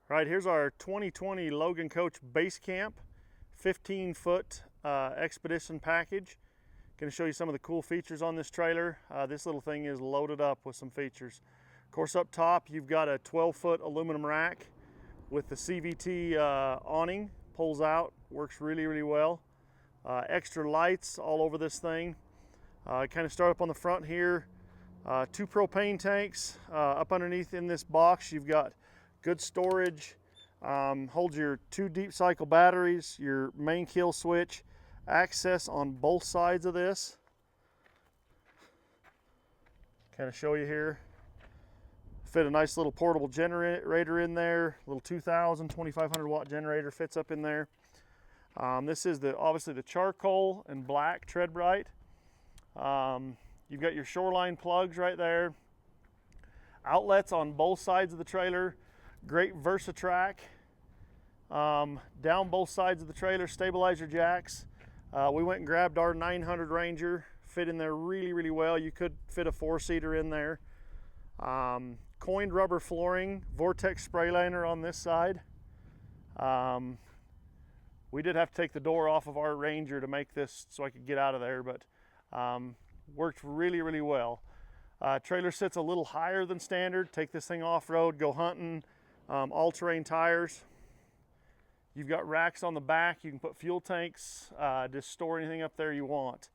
Right, here's our 2020 Logan Coach Base Camp 15-foot expedition package. Going to show you some of the cool features on this trailer. This little thing is loaded up with some features. Of course, up top you've got a 12-foot aluminum rack with the CVT awning. Pulls out, works really well. Extra lights all over this thing. Kind of start up on the front here. 2 propane tanks up underneath in this box. You've got good storage, holds your 2 deep cycle batteries, your main kill switch, access on both sides of this. Kind of show you here. Fit a nice little portable generator in there, little 2500 watt generator fits up in there. This is obviously the charcoal and black tread bright. You've got your shoreline plugs right there. Outlets on both sides of the trailer. Great Versatrack. Down both sides of the trailer, stabilizer jacks. We went and grabbed our 900 Ranger, fit in there really well. You could fit a 4-seater in there. Coined rubber flooring, Vortexed spray liner on this side. We did have to take the door off of our Ranger to make this so I could get out of there, but worked really well. Trailer sits a little higher than standard. Take this thing off-road, go hunting. All-terrain tires. You've got racks on the back. You can put fuel tanks, just store anything up there you want.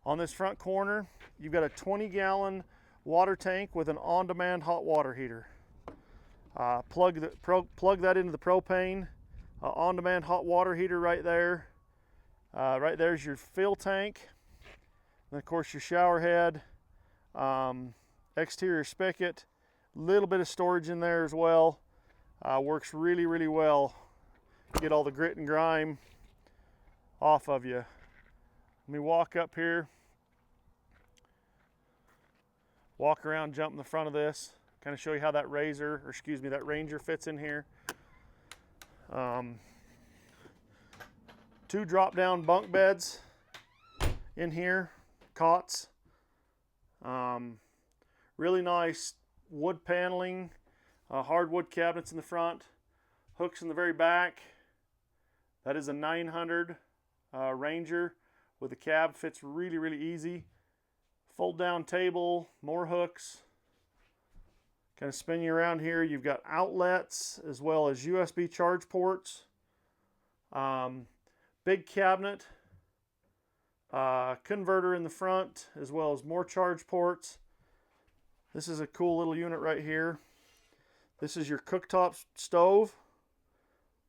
On this front corner, you've got a 20-gallon water tank with an on-demand hot water heater. Plug that into the propane. On-demand hot water heater right there. Right there's your fill tank. And of course your shower head. Exterior spigot. Little bit of storage in there as well. Works really well. Get all the grit and grime off of you. Let me walk up here. Walk around, jump in the front of this. Kind of show you how that that Ranger fits in here. 2 drop-down bunk beds in here, Cots. Really nice wood paneling. Hardwood cabinets in the front, hooks in the very back. That is a 900 Ranger with a cab, fits really easy. Fold down table, more hooks. Kind of spin you around here. You've got outlets as well as USB charge ports. Big cabinet, converter in the front as well as more charge ports. This is a cool little unit right here. This is your cooktop stove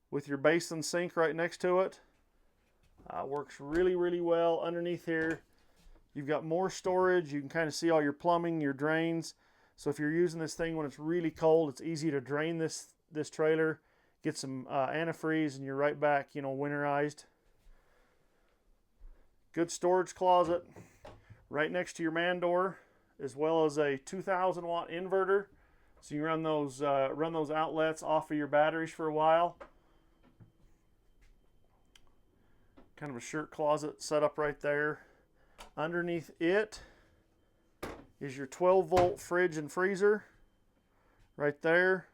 with your basin sink right next to it. Works really well. Underneath here, you've got more storage. You can kind of see all your plumbing, your drains. So if you're using this thing when it's really cold, it's easy to drain this trailer, get some antifreeze, and you're right back, winterized. Good storage closet right next to your man door, as well as a 2,000 watt inverter. So you run those outlets off of your batteries for a while. Kind of a shirt closet set up right there. Underneath it is your 12-volt fridge and freezer right there.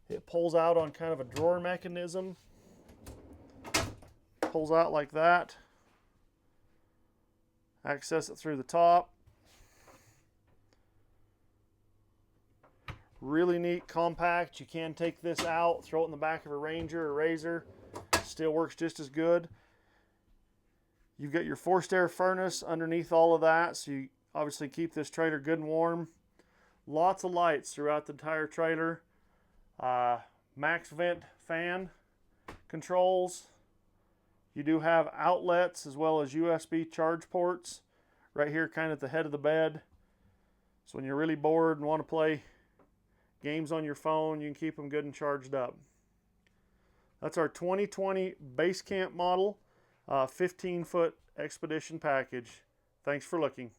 It pulls out on kind of a drawer mechanism. Pulls out like that. Access it through the top. Really neat, compact. You can take this out, throw it in the back of a Ranger or Razor. Still works just as good. You've got your forced air furnace underneath all of that, so you obviously keep this trailer good and warm. Lots of lights throughout the entire trailer. Maxx vent fan controls. You do have outlets as well as USB charge ports right here kind of at the head of the bed. So when you're really bored and want to play games on your phone, you can keep them good and charged up. That's our 2020 Base Camp model, 15-foot expedition package. Thanks for looking.